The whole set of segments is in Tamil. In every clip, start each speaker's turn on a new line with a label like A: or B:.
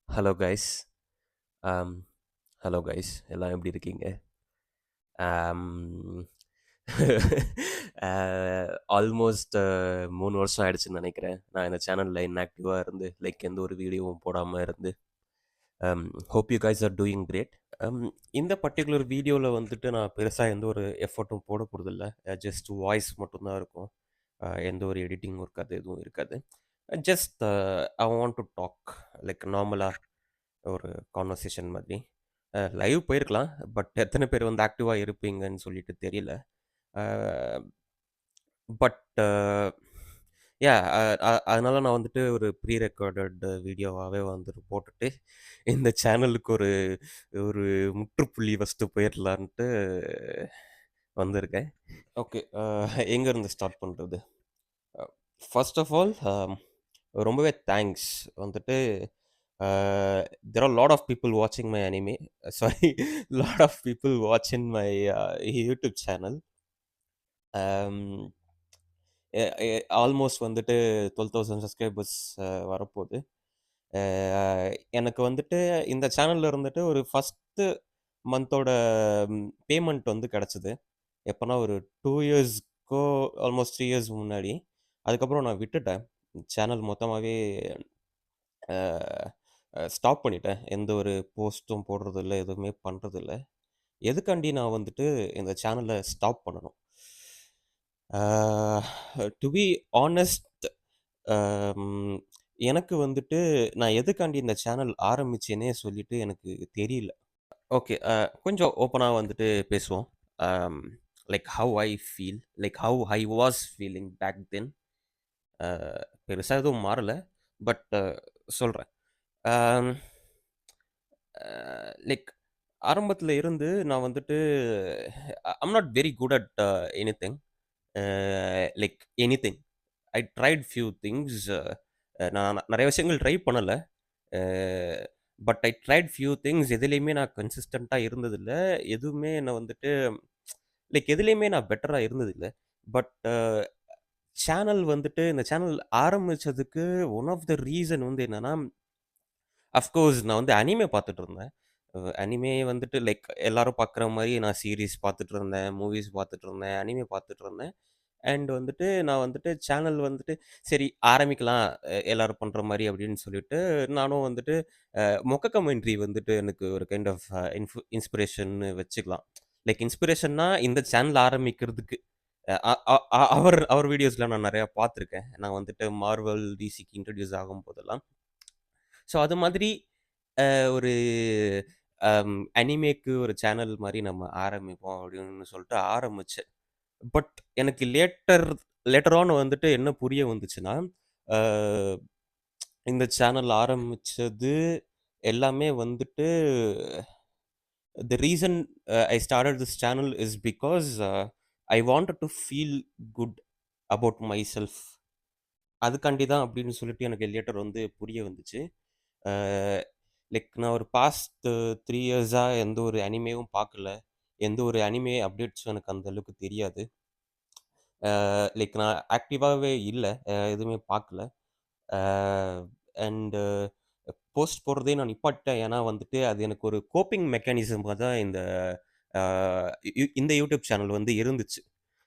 A: Hello guys. ஆம், ஹலோ கைஸ். எல்லாம் எப்படி இருக்கீங்க? ஆம், ஆல்மோஸ்ட் 3 வருஷம் ஆயிடுச்சுன்னு நினைக்கிறேன். நான் இந்த சேனல்ல இன்ஆக்டிவா இருந்து, லைக் எந்த ஒரு வீடியோவும் போடாம இருந்து. Hope you guys are doing great. Um, இந்த பர்ட்டிகுலர் வீடியோவில் வந்துட்டு நான் பெருசாக எந்த ஒரு எஃபர்ட்டும் போட போகிறதில்ல. ஜஸ்ட் வாய்ஸ் மட்டும்தான் இருக்கும். எந்த ஒரு எடிட்டிங் ஒர்க் அது எதுவும் இருக்காது. Just I want to talk like நார்மலாக ஒரு கான்வர்சேஷன் மாதிரி. லைவ் போயிருக்கலாம். பட் எத்தனை பேர் வந்து ஆக்டிவாக இருப்பீங்கன்னு சொல்லிட்டு தெரியல. பட் யா அதனால நான் வந்துட்டு ஒரு ப்ரீ ரெக்கார்டட் வீடியோவாகவே வந்துட்டு போட்டுட்டு இந்த சேனலுக்கு ஒரு ஒரு முற்றுப்புள்ளி ஃபஸ்ட்டு போயிடலான்ட்டு வந்திருக்கேன். ஓகே, எங்கேருந்து ஸ்டார்ட் பண்ணுறது? ஃபர்ஸ்ட் ஆஃப் ஆல் ரொம்பவே தேங்க்ஸ் வந்துட்டு. There are lot of people வாட்சிங் my anime, sorry, lot of people வாட்சிங் மை யூடியூப் சேனல். ஆல்மோஸ்ட் வந்துட்டு 12,000 சப்ஸ்கிரைபர்ஸ் வரப்போகுது. எனக்கு வந்துட்டு இந்த சேனலில் இருந்துட்டு ஒரு ஃபஸ்ட்டு மந்தோட பேமெண்ட் வந்து கிடச்சிது. எப்போனா ஒரு 2 இயர்ஸ்க்கோ ஆல்மோஸ்ட் 3 இயர்ஸ் முன்னாடி. அதுக்கப்புறம் நான் விட்டுட்டேன். சேனல் மொத்தமாகவே ஸ்டாப் பண்ணிட்டேன். எந்த ஒரு போஸ்ட்டும் போடுறதில்ல, எதுவுமே பண்ணுறதில்ல. எதுக்காண்டி நான் வந்துட்டு இந்த சேனலை ஸ்டாப் பண்ணணும்? டு பி ஆனஸ்ட், எனக்கு வந்துட்டு நான் எதுக்காண்டி இந்த சேனல் ஆரம்பிச்சேனே சொல்லிட்டு எனக்கு தெரியல. ஓகே, கொஞ்சம் ஓப்பனாக வந்துட்டு பேசுவோம். Like how I feel, like how I was feeling back then. பெருசாக எதுவும் மாறலை, பட் சொல்கிறேன். லைக் ஆரம்பத்தில் இருந்து நான் வந்துட்டு I'm not very good at anything. Like anything I tried few things. நான் நிறைய விஷயங்கள் ட்ரை பண்ணலை. But I tried few things. எதுலேயுமே நான் கன்சிஸ்டண்ட்டாக இருந்ததில்லை. எதுவுமே என்னை வந்துட்டு லைக் எதுலேயுமே நான் பெட்டராக இருந்ததில்லை. பட் சேனல் வந்துட்டு இந்த சேனல் ஆரம்பித்ததுக்கு ஒன் ஆஃப் த ரீசன் வந்து என்னென்னா, அஃப்கோர்ஸ் நான் வந்து அனிமே பார்த்துட்டு இருந்தேன். அனிமே வந்துட்டு லைக் எல்லாரும் பார்க்குற மாதிரி நான் சீரீஸ் பார்த்துட்டு இருந்தேன், மூவிஸ் பார்த்துட்டு இருந்தேன், அனிமே பார்த்துட்டு இருந்தேன். அண்ட் வந்துட்டு நான் வந்துட்டு சேனல் வந்துட்டு சரி ஆரம்பிக்கலாம், எல்லாரும் பண்ணுற மாதிரி அப்படின்னு சொல்லிட்டு நானும் வந்துட்டு மொக்க கமெண்ட்ரி வந்துட்டு எனக்கு ஒரு கைண்ட் ஆஃப் இன்ஸ்பிரேஷன் வச்சுக்கலாம். லைக் இன்ஸ்பிரேஷன்னா இந்த சேனல் ஆரம்பிக்கிறதுக்கு அவர் அவர் வீடியோஸில் நான் நிறையா பார்த்துருக்கேன். நான் வந்துட்டு மார்வல் டிசிக்கு இன்ட்ரடியூஸ் ஆகும் போதெல்லாம். ஸோ அது மாதிரி ஒரு அனிமேக்கு ஒரு சேனல் மாதிரி நம்ம ஆரம்பிப்போம் அப்படின்னு சொல்லிட்டு ஆரம்பிச்சேன். பட் எனக்கு லேட்டர் ஆன் வந்துட்டு என்ன புரிய வந்துச்சுன்னா, இந்த சேனல் ஆரம்பிச்சது எல்லாமே வந்துட்டு the reason I started this channel is because I wanted to feel good about my self. அதுக்காண்டி தான் அப்படின்னு சொல்லிட்டு எனக்கு லேட்டர் வந்து புரிய வந்துச்சு. லைக் நான் ஒரு பாஸ்ட் 3 இயர்ஸாக எந்த ஒரு அனிமேவும் பார்க்கல. எந்த ஒரு அனிமே அப்டேட்ஸும் எனக்கு அந்த அளவுக்கு தெரியாது. லைக் நான் ஆக்டிவாகவே இல்லை, எதுவுமே பார்க்கல. அண்டு போஸ்ட் போடுறதே நான் நிப்பாட்டேன். ஏன்னா வந்துட்டு அது எனக்கு ஒரு கோப்பிங் மெக்கானிசமாக தான் இந்த யூடியூப் சேனல் வந்து இருந்துச்சு.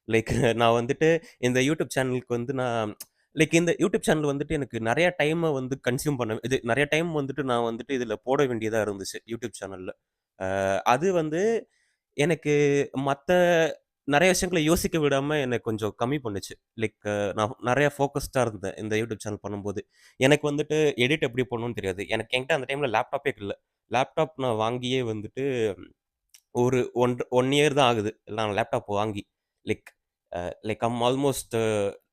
A: லைக் நான் வந்துட்டு இந்த யூடியூப் சேனலுக்கு வந்து நான் லைக் இந்த யூடியூப் சேனல் வந்துட்டு எனக்கு நிறைய டைமை வந்து கன்சியூம் பண்ண இது நிறைய டைம் வந்துட்டு நான் வந்துட்டு இதில் போட வேண்டியதாக இருந்துச்சு யூடியூப் சேனலில். அது வந்து எனக்கு மற்ற நிறைய விஷயங்கள யோசிக்க விடாம என்ன கொஞ்சம் கம்மி பண்ணுச்சு. லைக் நான் நெறைய ஃபோக்கஸ்டா இருந்தேன் இந்த யூடியூப் சேனல் பண்ணும்போது. எனக்கு வந்துட்டு எடிட் எப்படி பண்ணணும்னு தெரியாது. என்கிட்ட அந்த டைம்ல லேப்டாப்பே இல்ல. லேப்டாப் நான் வாங்கியே வந்துட்டு ஒரு 1 இயர் தான் ஆகுது. நான் லேப்டாப் வாங்கி. Like like I'm almost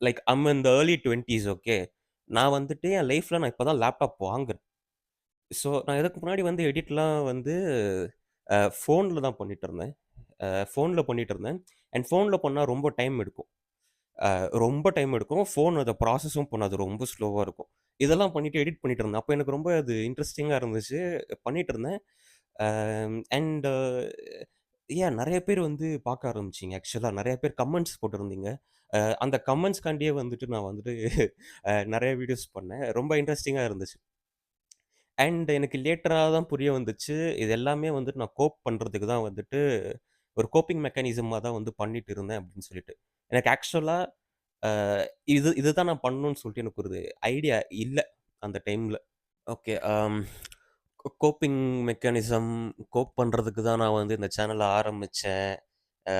A: like I'm in the early 20ஸ். ஓகே. நான் வந்துட்டு என் லைஃப்ல நான் இப்ப தான் லேப்டாப் வாங்குறேன். ஸோ நான் இதுக்கு முன்னாடி வந்து எடிட்லாம் வந்து ஃபோன்ல தான் பண்ணிட்டுருந்தேன். ஃபோன்ல பண்ணிட்டுருந்தேன். அண்ட் ஃபோன்ல பண்ணா ரொம்ப டைம் எடுக்கும். ரொம்ப டைம் எடுக்கும். ஃபோன் அத ப்ராசஸும் பண்ணாது. ரொம்ப ஸ்லோவா இருக்கும். இதெல்லாம் பண்ணிட்டு எடிட் பண்ணிட்டு இருந்தேன். அப்ப எனக்கு ரொம்ப அது இன்ட்ரஸ்டிங்கா இருந்துச்சு. பண்ணிட்டு இருந்தேன். அண்ட் நெறைய பேர் வந்து பார்க்க ஆரம்பிச்சீங்க. ஆக்சுவலா நெறைய பேர் கமெண்ட்ஸ் போட்டிருந்தீங்க. அந்த கமெண்ட்ஸ்க்காண்டியே வந்துட்டு நான் வந்துட்டு நெறைய வீடியோஸ் பண்ணேன். ரொம்ப இன்ட்ரஸ்டிங்கா இருந்துச்சு. அண்ட் எனக்கு லேட்டரா தான் புரிய வந்துச்சு. இது எல்லாமே வந்துட்டு நான் கோப் பண்றதுக்கு தான் வந்துட்டு ஒரு கோப்பிங் மெக்கானிசமா தான் வந்து பண்ணிட்டு இருந்தேன் அப்படின்னு சொல்லிட்டு. எனக்கு ஆக்சுவலா அ இதுதான் நான் பண்ணணும்னு சொல்லிட்டு எனக்கு ஒரு ஐடியா இல்ல அந்த டைம்ல. ஓகே. கோப்பிங் மெக்கானிசம் கோப் பண்றதுக்கு தான் நான் வந்து இந்த சேனல ஆரம்பிச்சேன். அ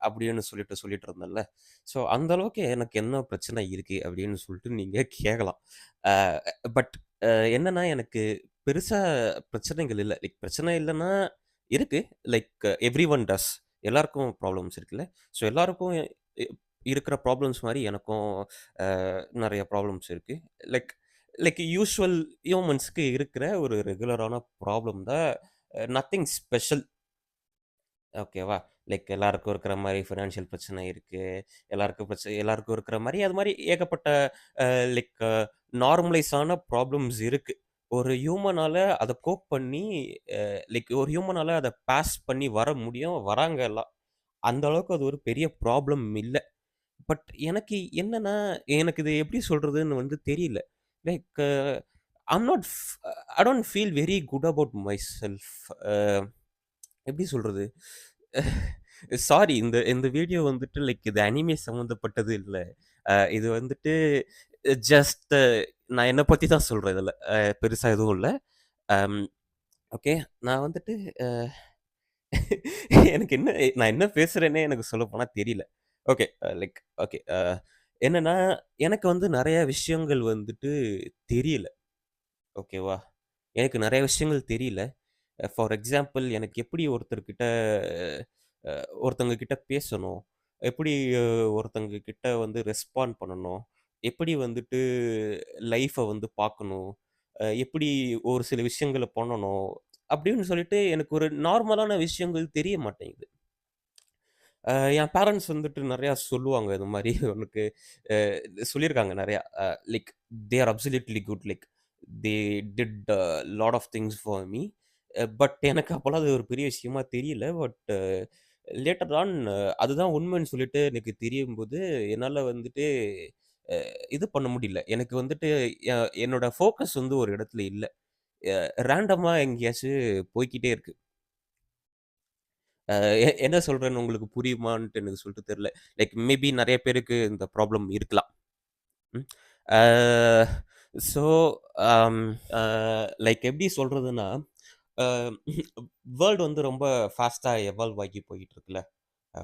A: அப்படின்னு சொல்லிட்டு இருந்தேன்ல. ஸோ அந்த அளவுக்கு எனக்கு என்ன பிரச்சனை இருக்கு அப்படின்னு சொல்லிட்டு நீங்க கேட்கலாம். அ பட் என்னன்னா எனக்கு பெருசா பிரச்சனைகள் இல்ல. லைக் பிரச்சனை இல்லன்னா இருக்கு. லைக் எவ்ரிஒன் டஸ். எல்லாருக்கும் ப்ராப்ளம்ஸ் இருக்குல்ல. ஸோ எல்லாருக்கும் இ இருக்கிற ப்ராப்ளம்ஸ் மாரி எனக்கும் நெறைய ப்ராப்ளம்ஸ் இருக்கு. லைக் லைக் யூசுவல் ஹியூமன்ஸ்க்கு இருக்கிற ஒரு ரெகுலரான ப்ராப்ளம் தான். Nothing special. ஓகேவா? லைக் எல்லாருக்கும் இருக்கிற மாரி ஃபினான்ஷியல் பிரச்சனை இருக்கு. எல்லாருக்கும் இருக்கிற மாரி, அது மாரி ஏகப்பட்ட லைக் நார்மலைஸ் ஆன ப்ராப்ளம்ஸ் இருக்கு. ஒரு ஹியூமனால அத கோப் பண்ணி லைக் ஒரு ஹியூமனால அத பாஸ் பண்ணி வர முடியும். வராங்க எல்லாம். அந்த அளவுக்கு அது ஒரு பெரிய ப்ராப்ளம் இல்ல. பட் எனக்கு என்னன்னா, எனக்கு இது எப்படி சொல்றதுன்னு வந்து தெரியல. லைக் ஐம் நாட் ஃப் I don't feel very good about myself. அ எப்படி சொல்றது? சாரி இந்த இந்த வீடியோ வந்துட்டு லைக் இது அனிமே சம்மந்தப்பட்டது இல்ல. இது வந்துட்டு ஜஸ்ட் நான் என்ன பத்தி தான் சொல்றேன் இதுல. பெருசா எதுவும் இல்ல. அம் ஓகே. நான் வந்துட்டு அ எனக்கு என்ன நான் என்ன பேசுறேன்னே எனக்கு சொல்லப்போனா தெரியல. ஓகே. Like okay. என்னன்னா, எனக்கு வந்து நெறைய விஷயங்கள் வந்துட்டு தெரியல. ஓகேவா? எனக்கு நெறைய விஷயங்கள் தெரியல. ஃபார் எக்ஸாம்பிள் எனக்கு எப்படி ஒருத்தவங்க கிட்ட பேசணும்? எப்படி அ ஒருத்தவங்க கிட்ட வந்து ரெஸ்பாண்ட் பண்ணணும்? எப்படி வந்துட்டு லைஃப்ப வந்து பார்க்கணும்? எப்படி ஒரு சில விஷயங்கள பண்ணணும்? அப்படின்னு சொல்லிட்டு எனக்கு ஒரு நார்மலான விஷயங்கள் தெரிய மாட்டேங்குது. என் பேரன்ட்ஸ் வந்துட்டு நெறையா சொல்லுவாங்க. இது மாரி உனக்கு அ சொல்லியிருக்காங்க நெறையா. Like they are absolutely good. Like they did lot of things for me. But எனக்கு அப்போலாம் அது ஒரு பெரிய விஷயமா தெரியல. பட் லேட்டர் ஆன் அதுதான் உண்மைன்னு சொல்லிட்டு எனக்கு தெரியும்போது, என்னால வந்துட்டு அ இது பண்ண முடியல. எனக்கு வந்துட்டு எ என்னோட ஃபோக்கஸ் வந்து ஒரு இடத்துல இல்ல. அ ரேண்டமா எங்கேயாச்சும் போய்க்கிட்டே இருக்கு. என்ன சொல்றேன்னு உங்களுக்கு புரியுமான்ட்டு எனக்கு சொல்லிட்டு தெரியல. லைக் மேபி நெறைய பேருக்கு இந்த ப்ராப்ளம் இருக்கலாம். ம். ஆ ஸோ அம் அ லைக் எப்படி சொல்றதுன்னா, அ வேர்ல்டு வந்து ரொம்ப ஃபாஸ்ட்டா எவால்வ் ஆகி போயிட்டு இருக்குல்ல.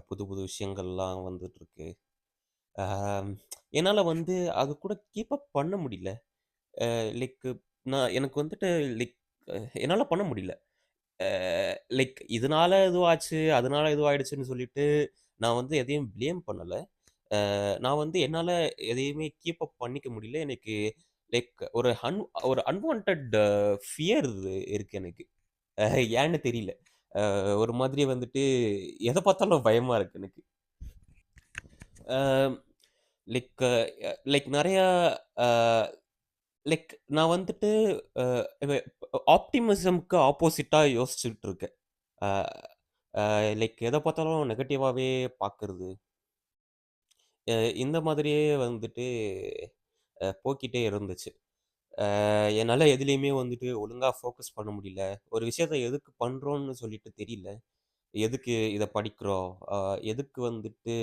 A: புது புது விஷயங்கள்லாம் வந்துட்டுருக்கு. அம் என்னால வந்து அது கூட கீப் அப் பண்ண முடியல. லைக் எனக்கு வந்துட்டு லைக் என்னால பண்ண முடியல. அ லைக் இதனால இதுவாச்சு, அதனால இதுவாயிடுச்சுன்னு சொல்லிட்டு, நான் வந்து எதையும் ப்ளேம் பண்ணல. நான் வந்து என்னால எதையுமே கீப் அப் பண்ணிக்க முடியல. எனக்கு லைக் ஒரு அன்வான்டட் ஃபியர் இருக்கு எனக்கு. அ ஏன்னு தெரியல. ஒரு மாதிரி வந்துட்டு எத பார்த்தாலும் பயமா இருக்கு எனக்கு. அ லைக் லைக் நெறையா அ லைக் நான் வந்துட்டு அ வெ ஆப்டிமிசம்க்கு ஆப்போசிட்டா யோசிச்சுட்டு இருக்கேன். அ அ லைக் எத பார்த்தாலும் நெகட்டிவாவே பார்க்கறது. அ இந்த மாதிரியே வந்துட்டு போய்க்கிட்டே இருந்துச்சு. என்னால எதுலயுமே வந்துட்டு ஒழுங்கா ஃபோக்கஸ் பண்ண முடியல. ஒரு விஷயத்த எதுக்கு பண்றோம்னு சொல்லிட்டு தெரியல. எதுக்கு இத படிக்கிறோம்? எதுக்கு வந்துட்டு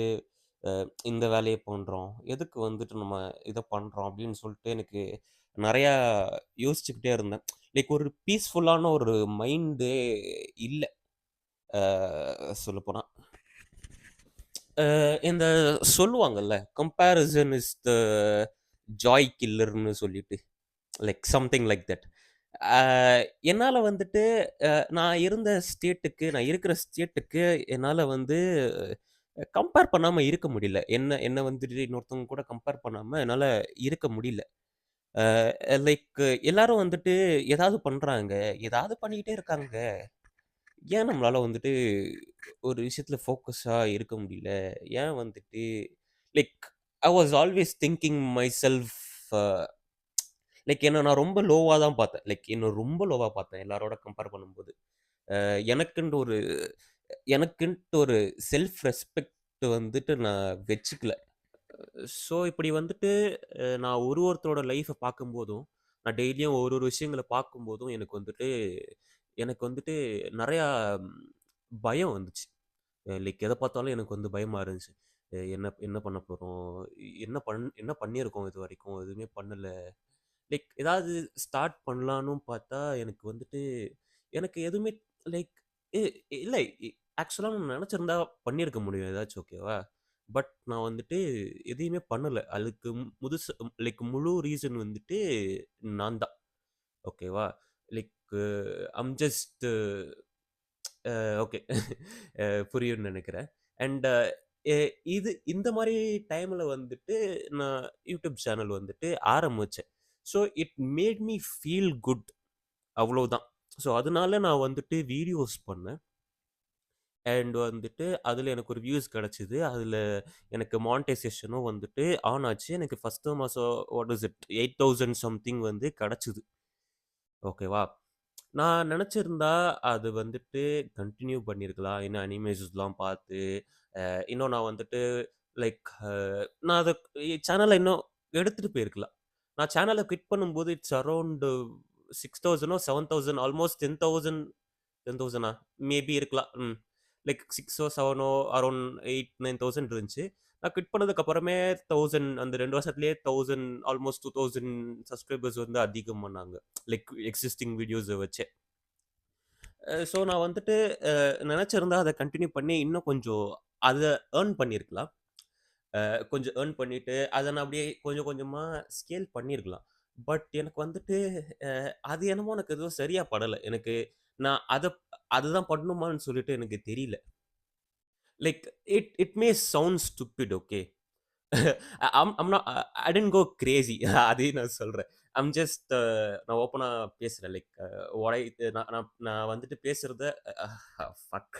A: இந்த வேலைய பண்றோம்? எதுக்கு வந்துட்டு நம்ம இத பண்றோம்? அப்படின்னு சொல்லிட்டு எனக்கு நெறையா யோசிச்சுக்கிட்டே இருந்தேன். லைக் ஒரு பீஸ்ஃபுல்லான ஒரு மைண்டே இல்ல. சொல்லப்போனா. இந்த சொல்லுவாங்கல்ல, கம்பேரிசன் இஸ் த ஜாய் கில்லர்ன்னு சொல்லிட்டு. Like something like that. அ என்னால வந்துட்டு நான் இருக்கிற ஸ்டேட்டுக்கு என்னால வந்து கம்பேர் பண்ணாம இருக்க முடியல. என்ன வந்துட்டு இன்னொருத்தவங்க கூட கம்பேர் பண்ணாம என்னால இருக்க முடியல. அ லைக் எல்லாரும் வந்துட்டு ஏதாவது பண்றாங்க. ஏதாவது பண்ணிக்கிட்டே இருக்காங்க. ஏன் நம்மளால வந்துட்டு ஒரு விஷயத்துல ஃபோக்கஸா இருக்க முடியல? ஏன் வந்துட்டு like I was always thinking myself a like என்ன நான் ரொம்ப லோவா தான் பார்த்தேன். லைக் என்ன ரொம்ப லோவா பார்த்தேன் எல்லாரோட கம்பேர் பண்ணும்போது. எனக்குன்ட்டு ஒரு எனக்குன்ட்டு ஒரு செல்ஃப் ரெஸ்பெக்ட் வந்துட்டு நான் வச்சுக்கல. ஸோ இப்படி வந்துட்டு நான் ஒருத்தரோட லைஃப்ப பார்க்கும்போதும், நான் டெய்லியும் ஒரு ஒரு விஷயங்கள பார்க்கும்போதும் எனக்கு வந்துட்டு நெறையா பயம் வந்துச்சு. லைக் எத பார்த்தாலும் எனக்கு வந்து பயமா இருந்துச்சு. என்ன என்ன பண்ண போறோம்? என்ன பண்ணியிருக்கோம் இதுவரைக்கும்? எதுவுமே பண்ணல. லைக் ஏதாவது ஸ்டார்ட் பண்ணலான்னும் பார்த்தா, எனக்கு வந்துட்டு எனக்கு எதுவுமே லைக் இ இல்ல ஆக்சுவலா நான் நெனச்சிருந்தா பண்ணியிருக்க முடியும் ஏதாச்சும் ஓகேவா? பட் நான் வந்துட்டு எதையுமே பண்ணல. அதுக்கு முதுசு லைக் முழு ரீசன் வந்துட்டு நான் தான். ஓகேவா? Like I'm just okay. புரியும்னு நெனைக்கிறேன். அண்ட் எ இது இந்த மாரி டைம்ல வந்துட்டு நான் யூடியூப் சேனல் வந்துட்டு ஆரம்பிச்சேன். So it made me feel good அவ்வளோதான். ஸோ அதனால நான் வந்துட்டு வீடியோஸ் பண்ணேன். அண்ட் வந்துட்டு அதில எனக்கு ஒரு வியூஸ் கிடைச்சது. அதில எனக்கு மானிட்டைசேஷனும் வந்துட்டு ஆன் ஆச்சு. எனக்கு ஃபர்ஸ்ட்டு மாசம் வாட் இஸ் இட் 8000 சம்திங் வந்து கிடைச்சது. ஓகேவா? நான் நெனச்சிருந்தா அது வந்துட்டு கன்டின்யூ பண்ணியிருக்கலாம். இன்னும் அனிமேஷன்ஸ்லாம் பார்த்து, இன்னும் நான் வந்துட்டு லைக் நான் அத சேனல இன்னும் எடுத்துட்டு போயிருக்கலாம். நான் சேனல குயிட் பண்ணும்போது இட்ஸ் அரவுண்ட் 6000ஓ 7000 ஆல்மோஸ்ட் 10,000 10,000 மேபி இருக்கலாம். லைக் 6ஓ 7ஓ அரவுண்ட் 8, 9,000 இருந்துச்சு. நான் குயிட் பண்ணதுக்கு அப்புறமே 1000 அந்த 2 வருஷத்திலேயே 1000 ஆல்மோஸ்ட் 2000 சப்ஸ்கிரைபர்ஸ் வந்து அதிகமானாங்க. லைக் எக்ஸிஸ்டிங் வீடியோஸ வச்சே. ஸோ நான் வந்துட்டு நெனச்சிருந்தா அத கன்டின்யூ பண்ணி இன்னும் கொஞ்சம் அத ஏர்ன் பண்ணியிருக்கலாம். கொஞ்சம் ஏர்ன் பண்ணிட்டு, அத நான் அப்படியே கொஞ்சம் கொஞ்சமா ஸ்கேல் பண்ணியிருக்கலாம். பட் எனக்கு வந்துட்டு அது என்னமோ எனக்கு எதுவும் சரியா படல. நான் அதுதான் பண்ணணுமான்னு சொல்லிட்டு எனக்கு தெரியல. Like it may sound stupid okay. I'm not I didn't go crazy அதையும் நான் சொல்றேன். ஐம் ஜஸ்ட் நான் ஓப்பனா பேசுறேன். லைக் வாட் ஐ நான் நான் நான் வந்துட்டு பேசுறத ஃபக்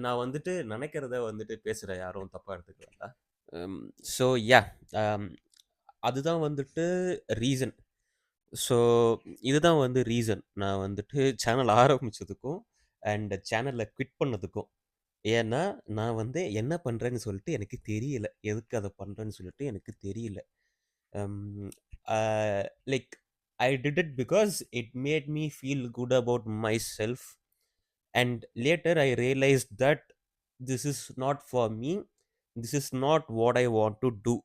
A: நான் வந்துட்டு நெனைக்கிறத வந்துட்டு பேசுறேன். யாரும் தப்பா எடுத்துக்க வேண்டாம். ம். ஸோ யா அம் அதுதான் வந்துட்டு ரீசன். ஸோ இதுதான் வந்து ரீசன். நான் வந்துட்டு சேனல் ஆரம்பிச்சதுக்கும், அண்ட் சேனல குயிட் பண்ணதுக்கும். ஏன்னா, நான் வந்து என்ன பண்றேன்னு சொல்லிட்டு எனக்கு தெரியல. எதுக்கு அத பண்றேன்னு சொல்லிட்டு எனக்கு தெரியல. Um uh like I did it because it made me feel good about myself. And later I realised that this is not for me. This is not what I want to do.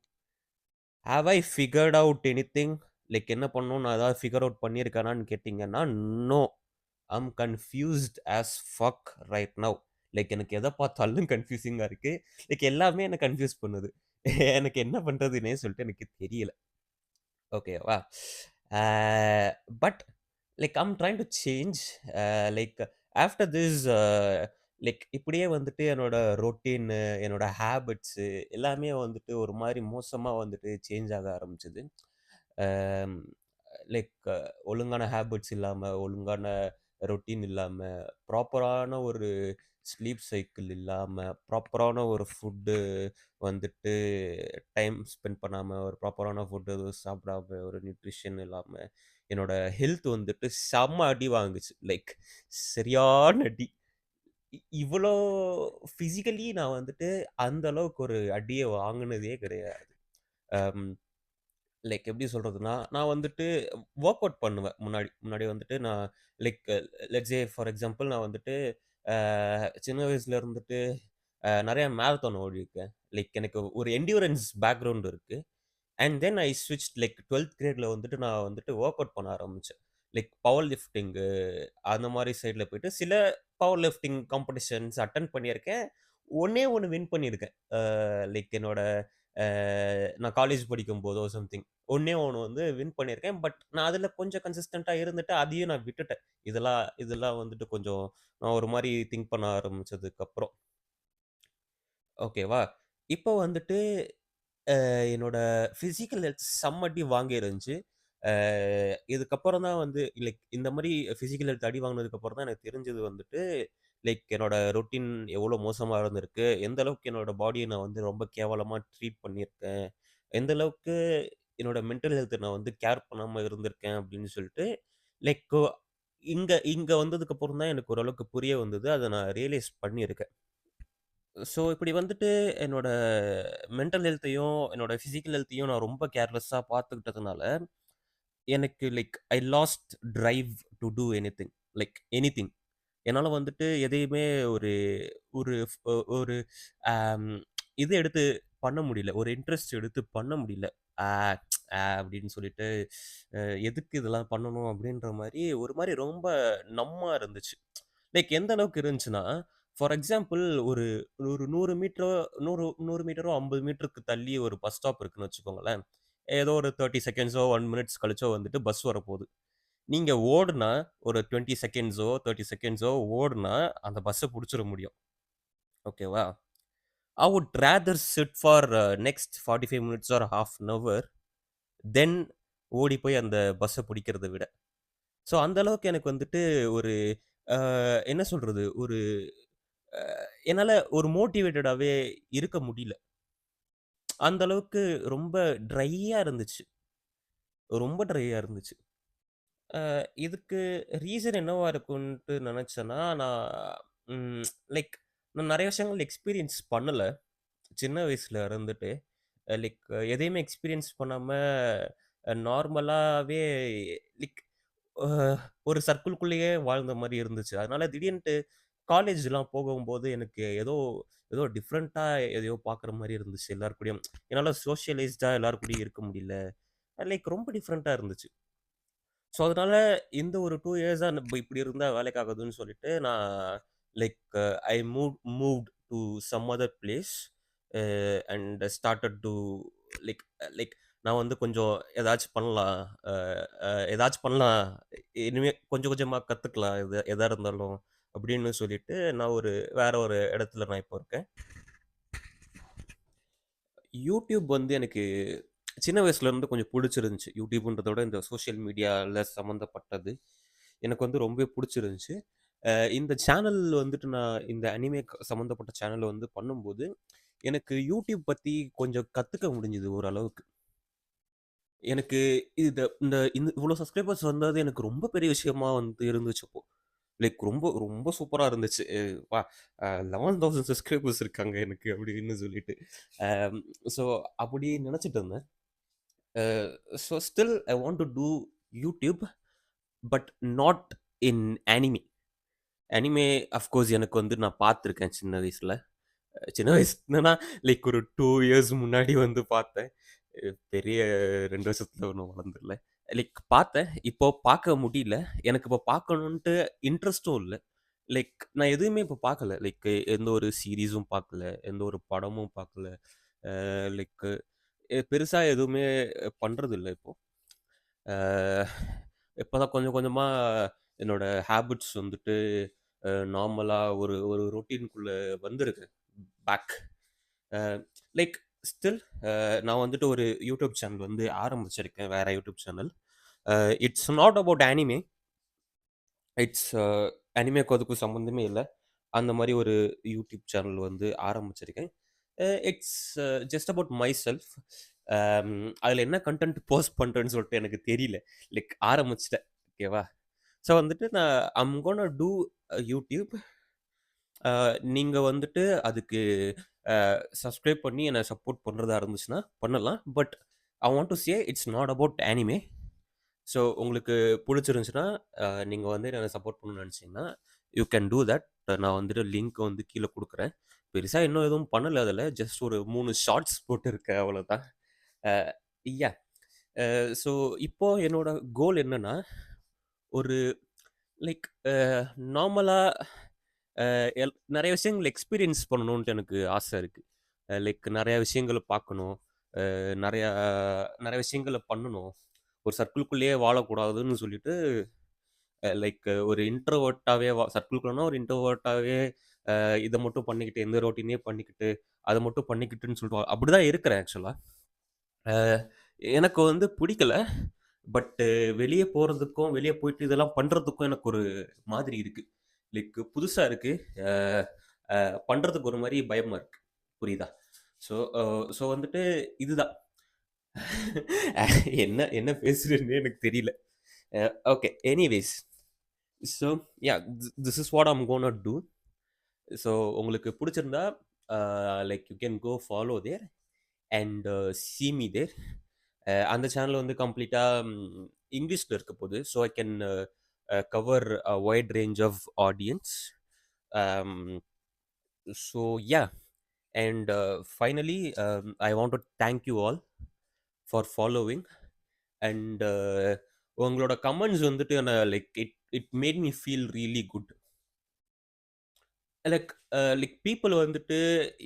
A: Have I figured out anything? Like என்ன பண்ணணும் நான் ஏதாவது ஃபிகர் அவுட் பண்ணியிருக்கேனான்னு கேட்டீங்கன்னா, no. I'm confused as fuck right now. Like எனக்கு எத பார்த்தாலும் கன்ஃப்யூசிங்கா இருக்கு. லைக் எல்லாமே என்ன கன்ஃப்யூஸ் பண்ணுது. எனக்கு என்ன பண்றதுன்னே சொல்லிட்டு எனக்கு தெரியல. ஓகேவா? Ah but like I'm trying to change. Like after this like இப்படியே வந்துட்டு என்னோட ரொட்டீனு, என்னோட ஹேபிட்ஸு எல்லாமே வந்துட்டு ஒரு மாரி மோசமா வந்துட்டு சேஞ்ச் ஆக ஆரம்பிச்சது. அம் லைக் ஒழுங்கான ஹேபிட்ஸ் இல்லாம, ஒழுங்கான ரொட்டீன் இல்லாம, ப்ராப்பரான ஒரு ஸ்லீப் சைக்கிள் இல்லாம, ப்ராப்பரான ஒரு ஃபுட்டு வந்துட்டு டைம் ஸ்பெண்ட் பண்ணாம, ஒரு ப்ராப்பரான ஃபுட் எதுவும் சாப்பிடாம, ஒரு நியூட்ரிஷன் இல்லாம, என்னோட ஹெல்த் வந்துட்டு செம்ம அடி வாங்குச்சு. லைக் சரியான அடி. இவ்வளோ ஃபிசிக்கலி நான் வந்துட்டு அந்த அளவுக்கு ஒரு அடிய வாங்குனதே கிடையாது. அம் லைக் எப்படி சொல்றதுன்னா, நான் வந்துட்டு வொர்க் அவுட் பண்ணுவேன் முன்னாடி. முன்னாடி வந்துட்டு நான் like let's say for example நான் வந்துட்டு அ சின்ன வயசுல இருந்துட்டு நெறைய மாரத்தான் ஓடியிருக்கேன். லைக் எனக்கு ஒரு என்டியூரன்ஸ் பேக்ரவுண்ட் இருக்கு. And then I switched like 12த் கிரேட்ல வந்துட்டு நான் வந்துட்டு வொர்க் அவுட் பண்ண ஆரம்பிச்சேன். லைக் பவர் லிஃப்டிங்கு அந்த மாரி சைட்ல போயிட்டு சில பவர் லிஃப்டிங் காம்படிஷன்ஸ் அட்டெண்ட் பண்ணியிருக்கேன். ஒண்ணே ஒண்ணு வின் பண்ணியிருக்கேன். லைக் என்னோட அ நான் காலேஜ் படிக்கும்போதோ சம்திங். ஒண்ணே ஒண்ணு வந்து வின் பண்ணியிருக்கேன். பட் நான் அதில கொஞ்சம் கன்சிஸ்டன்ட்டா இருந்துட்டு அதையும் நான் விட்டுட்டேன். இதெல்லாம் வந்துட்டு கொஞ்சம் நான் ஒரு மாரி திங்க் பண்ண ஆரம்பிச்சதுக்கப்புறம். ஓகேவா? இப்போ வந்துட்டு என்னோட பிசிக்கல் ஹெல்த் செம்ம அடி வாங்கிருந்துச்சு. அ இதுக்கப்புறம் தான் வந்து லைக் இந்த மாரி பிசிக்கல் ஹெல்த் அடி வாங்கினதுக்கப்புறம் தான் எனக்கு தெரிஞ்சது வந்துட்டு, லைக் என்னோட ரொட்டீன் எவ்வளோ மோசமா இருந்திருக்கு. எந்த அளவுக்கு என்னோட பாடிய நான் வந்து ரொம்ப கேவலமா ட்ரீட் பண்ணியிருக்கேன். எந்த அளவுக்கு என்னோட மென்டல் ஹெல்த்த நான் வந்து கேர் பண்ணாம இருந்திருக்கேன் அப்படின்னு சொல்லிட்டு, லைக் இங்க இங்க வந்ததுக்கப்புறம் தான் எனக்கு ஓரளவுக்கு புரிய வந்தது. அத நான் ரியலைஸ் பண்ணியிருக்கேன். ஸோ இப்படி வந்துட்டு என்னோட மென்டல் ஹெல்த்தையும், என்னோட பிசிக்கல் ஹெல்த்தையும் நான் ரொம்ப கேர்லெஸ்ஸா பார்த்துக்கிட்டதுனால, எனக்கு like I lost drive to do anything. Like anything. என்னால வந்துட்டு எதையுமே ஒரு ஒரு ஒரு அம் இது எடுத்து பண்ண முடியல. ஒரு இன்ட்ரெஸ்ட் எடுத்து பண்ண முடியல. ஆ அப்படின்னு சொல்லிட்டு, அ எதுக்கு இதெல்லாம் பண்ணணும் அப்படின்ற மாரி, ஒரு மாரி ரொம்ப நம்மா இருந்துச்சு. லைக் எந்த அளவுக்கு இருந்துச்சுன்னா, ஃபார் எக்ஸாம்பிள் ஒரு ஒரு 100 மீட்டரோ 100 மீட்டரோ, 50 மீட்டருக்கு தள்ளி ஒரு பஸ் ஸ்டாப் இருக்குன்னு வச்சுக்கோங்களேன். ஏதோ ஒரு 30 செகண்ட்ஸோ, 1 மினிட்ஸ் கழிச்சோ வந்துட்டு பஸ் வரப்போது. நீங்க ஓடுனா ஒரு 20 செகண்ட்ஸோ, 30 செகண்ட்ஸோ ஓடுனா அந்த பஸ்ஸ புடிச்சிட முடியும். ஓகேவா? I would rather sit for next 45 minutes or half an hour then ஓடி போய் அந்த பஸ்ஸ பிடிக்கிறத விட. ஸோ அந்த அளவுக்கு எனக்கு வந்துட்டு ஒரு அ என்ன சொல்றது? ஒரு அ என்னால ஒரு மோட்டிவேட்டடாவே இருக்க முடியல. அந்த அளவுக்கு ரொம்ப ட்ரையா இருந்துச்சு. ரொம்ப ட்ரையா இருந்துச்சு. இதுக்கு ரீசன் என்னவா இருக்குன்ட்டு நெனச்சேன்னா, நான் ம் லைக் நான் நெறைய விஷயங்கள் எக்ஸ்பீரியன்ஸ் பண்ணல. சின்ன வயசுல இருந்துட்டு. லைக் எதையுமே எக்ஸ்பீரியன்ஸ் பண்ணாம நார்மலாவே லைக் அ ஒரு சர்க்கிள்குள்ளேயே வாழ்ந்த மாரி இருந்துச்சு. அதனால திடீர்னுட்டு காலேஜ்லாம் போகும்போது எனக்கு ஏதோ ஏதோ டிஃபரெண்ட்டா எதையோ பார்க்குற மாரி இருந்துச்சு எல்லார் கூடயும். என்னால சோஷியலைஸ்டா எல்லார் கூடயும் இருக்க முடியல. லைக் ரொம்ப டிஃபரெண்ட்டா இருந்துச்சு. ஸோ, அதனால இந்த ஒரு 2 இயர்ஸா இப்படி இருந்தா வேலைக்கு ஆகாதுன்னு சொல்லிட்டு, நான் like I moved to some other place uh and started to like like நான் வந்து கொஞ்சம் ஏதாச்சும் பண்ணலாம். அ அ ஏதாச்சும் பண்ணலாம். இனிமே கொஞ்சம் கொஞ்சமா கத்துக்கலாம். எதா இருந்தாலும் அப்படின்னு சொல்லிட்டு, நான் வேற ஒரு இடத்துல நான் இப்போ இருக்கேன். யூடியூப் வந்து எனக்கு சின்ன வயசுலேருந்து கொஞ்சம் புடிச்சிருந்துச்சு. யூடியூப்ன்றத விட இந்த சோசியல் மீடியால சம்மந்தப்பட்டது. எனக்கு வந்து ரொம்பவே புடிச்சிருந்துச்சு. இந்த சேனல் வந்துட்டு நான் இந்த அனிமே சம்மந்தப்பட்ட சேனல் வந்து பண்ணும்போது, எனக்கு யூடியூப் பத்தி கொஞ்சம் கத்துக்க முடிஞ்சது ஓரளவுக்கு. எனக்கு இந்த இவ்ளோ சப்ஸ்கிரைபர்ஸ் வந்தது எனக்கு ரொம்ப பெரிய விஷயமா வந்து இருந்துச்சு அப்போ. லைக் ரொம்ப ரொம்ப சூப்பரா இருந்துச்சு. அப்பா 11,000 சப்ஸ்கிரைபர்ஸ் இருக்காங்க எனக்கு அப்படின்னு சொல்லிட்டு. அம் ஸோ அப்படி நினைச்சுட்டு இருந்தேன். So still I want to do YouTube but not in anime. Anime of course எனக்கு வந்து நான் பார்த்துருக்கேன் சின்ன வயசுல. சின்ன வயசுலனா லைக் ஒரு 2 இயர்ஸ் முன்னாடி வந்து பார்த்தேன். பெரிய 2 வருஷத்துல ஒண்ணும் வளர்ந்துரல. லைக் பார்த்தேன். இப்போ பார்க்க முடியல. எனக்கு இப்போ பார்க்கணுன்ட்டு இன்ட்ரெஸ்ட்டும் இல்ல. லைக் நான் எதுவுமே இப்போ பார்க்கல. லைக் எந்த ஒரு சீரிஸும் பார்க்கல. எந்த ஒரு படமும் பார்க்கல. லைக் பெருசா எதுவுமே பண்றதில்ல இப்போ. அ இப்பதான் கொஞ்சம் கொஞ்சமா என்னோட ஹேபிட்ஸ் வந்துட்டு நார்மலா ஒரு ஒரு ரொட்டீன்குள்ள வந்திருக்கு. பேக். அ லைக் ஸ்டில் நான் வந்துட்டு ஒரு யூடியூப் சேனல் வந்து ஆரம்பிச்சிருக்கேன். வேற YouTube channel. It's not about anime. It's அனிமேக்கும் அதுக்கும் சம்மந்தமே இல்ல. அந்த மாரி ஒரு யூடியூப் சேனல் வந்து ஆரம்பிச்சிருக்கேன். It's just about my self. அதில என்ன கன்டென்ட் போஸ்ட் பண்றேன்னு சொல்லிட்டு எனக்கு தெரியல. லைக் ஆரம்பிச்சுட்டேன். ஓகேவா? ஸோ வந்துட்டு நான் ஐம் கோனா டூ யூடியூப். நீங்க வந்துட்டு அதுக்கு சப்ஸ்கிரைப் பண்ணி என்ன சப்போர்ட் பண்றதா இருந்துச்சுன்னா பண்ணலாம். But I want to say it's not about anime. So உங்களுக்கு புடிச்சிருந்துச்சுன்னா, நீங்க வந்து என்ன சப்போர்ட் பண்ணணும்னு நெனச்சீங்கன்னா, யூ கேன் டூ தட். நான் வந்துட்டு லிங்க் வந்து கீழ குடுக்குறேன். பெருசா இன்னும் எதுவும் பண்ணல அதுல. ஜஸ்ட் ஒரு 3 ஷார்ட்ஸ் போட்டிருக்கேன் அவ்வளோதான். அ யாஹ்! ஸோ இப்போ என்னோட கோல் என்னன்னா, ஒரு லைக் நார்மலா நெறைய விஷயங்கள் எக்ஸ்பீரியன்ஸ் பண்ணணுன்ட்டு எனக்கு ஆசை இருக்கு. லைக் நெறைய விஷயங்கள பார்க்கணும். நெறையா நெறைய விஷயங்கள பண்ணணும். ஒரு சர்க்கிள்குள்ளேயே வாழக்கூடாதுன்னு சொல்லிட்டு, லைக் ஒரு இன்ட்ரோவர்ட்டாவே சர்க்கிள்குள்ளனா ஒரு இன்ட்ரோவர்ட்டாவே இத மட்டும் பண்ணிக்கிட்டு, எந்த ரொட்டீனே பண்ணிக்கிட்டு, அத மட்டும் பண்ணிக்கிட்டுன்னு சொல்லிட்டு அப்படிதான் இருக்கிறேன் ஆக்சுவலா. அ எனக்கு வந்து பிடிக்கல. பட்டு வெளிய போறதுக்கும், வெளிய போயிட்டு இதெல்லாம் பண்றதுக்கும் எனக்கு ஒரு மாதிரி இருக்கு. லைக் புதுசா இருக்கு. அ அ பண்றதுக்கு ஒரு மாரி பயமா இருக்கு. புரியுதா? ஸோ ஸோ வந்துட்டு இதுதான். என்ன என்ன பேசுறதுன்னே எனக்கு தெரியல. Uh okay. Anyways. So this is what I am gonna do. So உங்களுக்கு புடிச்சிருந்தா like you can go follow there and see me there. அந்த சேனல் வந்து கம்ப்ளீட்டாக இங்கிலீஷில் இருக்க போகுது. So I can cover a wide range of audience. Um, so yeah, and finally, I want to thank you all for following. And உங்களோட கமெண்ட்ஸ் வந்துட்டு like it made me feel really good. Like like people வந்துட்டு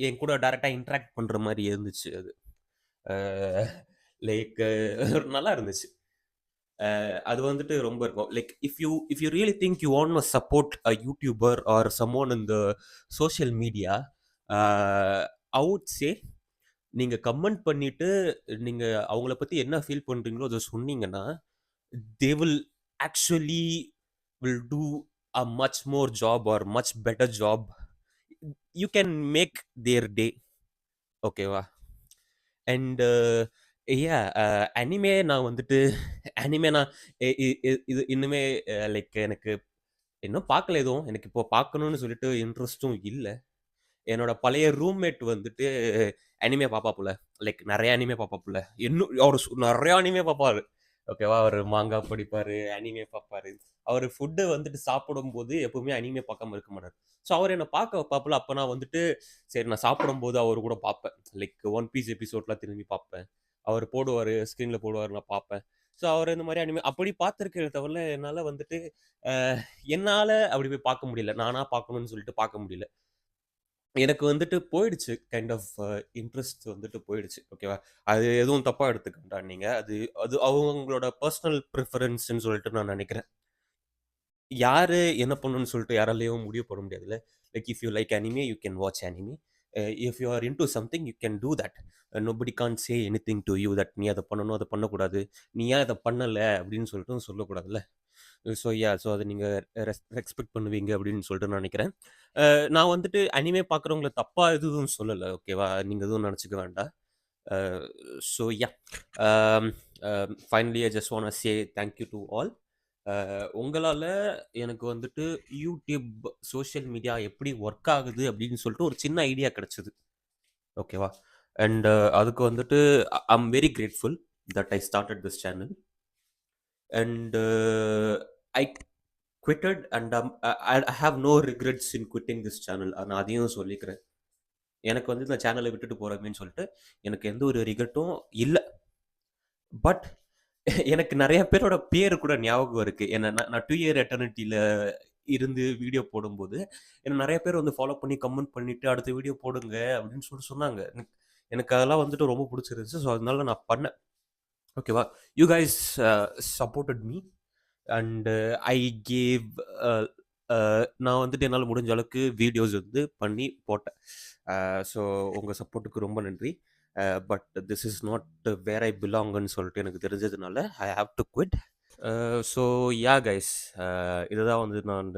A: என் கூட டைரெக்டாக இன்ட்ராக்ட் பண்ணுற மாதிரி இருந்துச்சு அது. லைக் நல்லா இருந்துச்சு. அது வந்துட்டு ரொம்ப இருக்கும். Like if you really think you want to support a YouTuber or someone in the social media, I would say நீங்க கமெண்ட் பண்ணிட்டு நீங்க அவங்கள பத்தி என்ன ஃபீல் பண்றீங்களோ அத சொன்னீங்கன்னா, they will actually will do a much more job or much better job. You can make their day. ஓகேவா? அண்ட் யா அனிமே நான் வந்துட்டு அனிமே நான் இது இன்னுமே லைக் எனக்கு இன்னும் பார்க்கல எதுவும். எனக்கு இப்போ பார்க்கணும்னு சொல்லிட்டு இன்ட்ரெஸ்ட்டும் இல்ல. என்னோட பழைய ரூம்மேட் வந்துட்டு அனிமே பாப்பாப்புல. லைக் நெறைய அனிமே பாப்பாப்புல. இன்னும் அவரு நெறைய அனிமே பாப்பாரு. ஓகேவா? அவரு மாங்கா படிப்பாரு, அனிமே பாப்பாரு. அவரு ஃபுட்டு வந்துட்டு சாப்பிடும்போது எப்பவுமே அனிமே பார்க்காம இருக்க மாட்டாரு. ஸோ அவரு என்ன பார்க்க வைப்பாப்புல. அப்ப நான் வந்துட்டு சரி நான் சாப்பிடும்போது அவரு கூட பார்ப்பேன். லைக் ஒன் பீஸ் எபிசோட்லாம் திரும்பி பார்ப்பேன். அவரு போடுவாரு, ஸ்க்ரீன்ல போடுவாரு, நான் பார்ப்பேன். ஸோ அவரு இந்த மாரி அனிமே அப்படி பார்த்திருக்கேனே தவிர, என்னால வந்துட்டு அ என்னால அப்படி போய் பார்க்க முடியல. நானா பார்க்கணும்னு சொல்லிட்டு பார்க்க முடியல. எனக்கு வந்துட்டு போயிடுச்சு. கைண்ட் ஆஃப் இன்ட்ரெஸ்ட் வந்துட்டு போயிடுச்சு. ஓகேவா? அது எதுவும் தப்பா எடுத்துக்க வேண்டாம் நீங்க. அது அது அவங்களோட பெர்சனல் பிரெஃபரன்ஸ்ன்னு சொல்லிட்டு நான் நெனைக்கிறேன். யாரு என்ன பண்ணணும்னு சொல்லிட்டு யாராலயும் முடிவு பண்ண முடியாதுல்ல. Like if you like anime, you can watch anime. If you are into something, you can do that. Nobody can't say anything to you that நீ அத பண்ணணும், அத பண்ணக்கூடாது. நீ ஏன் அத பண்ணல அப்படின்னு சொல்லிட்டு சொல்லக்கூடாதுல்ல. ஸோ அத நீங்க ரெஸ்பெக்ட் பண்ணுவீங்க அப்படின்னு சொல்லிட்டு நான் நெனைக்கிறேன். நான் வந்துட்டு அனிமே பார்க்குறவங்கள தப்பா எதுவும் சொல்லல. ஓகேவா? நீங்க எதுவும் நெனச்சுக்க வேண்டாம். So yeah, finally I just want to say thank you to all. உங்களால எனக்கு வந்துட்டு யூடியூப், சோஷியல் மீடியா எப்படி ஒர்க் ஆகுது அப்படின்னு சொல்லிட்டு ஒரு சின்ன ஐடியா கிடைச்சது. ஓகேவா? அண்ட் அதுக்கு வந்துட்டு I am very grateful that I started this channel. And I quitted and I have no regrets in quitting this channel. நான் அதையும் சொல்லிக்கிறேன். எனக்கு வந்து இந்த சேனலை விட்டுட்டு போறோமேன்னு சொல்லிட்டு எனக்கு எந்த ஒரு ரிக்ரெட்டும் இல்ல. பட் எனக்கு நெறைய பேரோட பேரு கூட ஞாபகம் இருக்கு. ஏன்னா நான் 2 இயர் எட்டர்னிட்டில இருந்து வீடியோ போடும்போது, என்ன நெறைய பேர் வந்து ஃபாலோ பண்ணி கமெண்ட் பண்ணிட்டு, "அடுத்த வீடியோ போடுங்க" அப்படின்னு சொல்லிட்டு சொன்னாங்க. எனக்கு எனக்கு அதெல்லாம் வந்துட்டு ரொம்ப புடிச்சிருந்துச்சு. ஸோ அதனால நான் பண்ணேன். ஓகேவா? You guys supported me and I gave a uh நான் வந்துட்டு என்னால முடிஞ்ச அளவுக்கு வீடியோஸ் வந்து பண்ணி போட்டேன். ஸோ உங்க சப்போர்ட்டுக்கு ரொம்ப நன்றி. பட் திஸ் இஸ் நாட் வேர் ஐ பிலாங்ன்னு சொல்லிட்டு எனக்கு தெரிஞ்சதுனால I have to quit. So yeah guys, இதுதான் வந்து நான்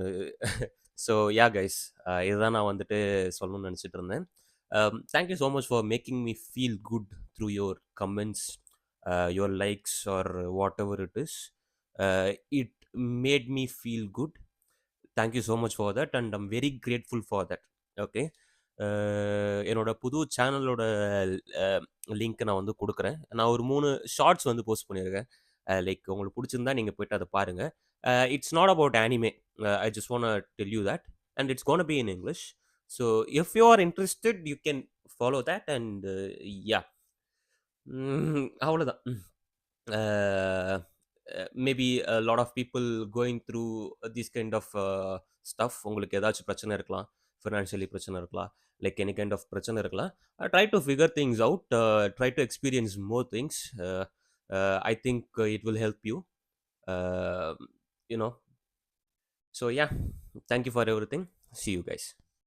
A: ஸோ யா கைஸ், இதுதான் நான் வந்துட்டு சொல்லணும்னு நினச்சிட்டு இருந்தேன். Thank you so much for making me feel good through your comments, your likes or whatever it is. It made me feel good. Thank you so much for that and I'm very grateful for that. Okay. என்னோட புது சேனலோட லிங்க் நான் வந்து குடுக்குறேன். நான் ஒரு 3 ஷார்ட்ஸ் வந்து போஸ்ட் பண்ணியிருக்கேன். லைக் உங்களுக்கு புடிச்சிருந்தா நீங்க போயிட்டு அத பாருங்க. It's not about anime. I just want to tell you that and it's gonna be in English. So if you are interested you can follow that and yeah. அவ்வளோதான். Maybe a lot of people going through this kind of stuff. உங்களுக்கு ஏதாச்சும் பிரச்சனை இருக்கலாம். ஃபினான்ஷியலி பிரச்சனை இருக்கலாம். லைக் எனி கைண்ட் ஆஃப் பிரச்சனை இருக்கலாம். Try to figure things out. Try to experience more things. I think it will help you. Uh, you know. So yeah, thank you for everything. See you guys.